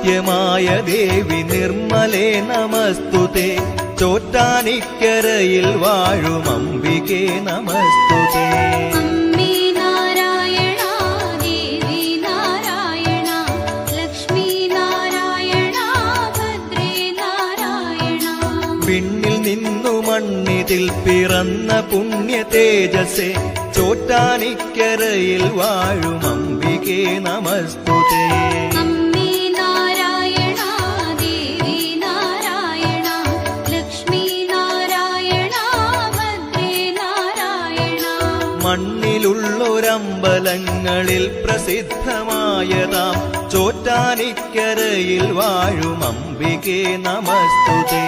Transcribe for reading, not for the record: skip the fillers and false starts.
സത്യമായ ദേവി നിർമ്മലേ നമസ്തുതേ ചോറ്റാനിക്കരയിൽ വാഴും അംബികേ നമസ്തുതേ പിന്നിൽ നിന്നു മണ്ണിതിൽ പിറന്ന പുണ്യ തേജസ്സേ ചോറ്റാനിക്കരയിൽ വാഴും അംബികേ നമസ്തുതേ മണ്ണിലുള്ളൊരമ്പലങ്ങളിൽ പ്രസിദ്ധമായതാം ചോറ്റാനിക്കരയിൽ വാഴും അംബികേ നമസ്തുതേ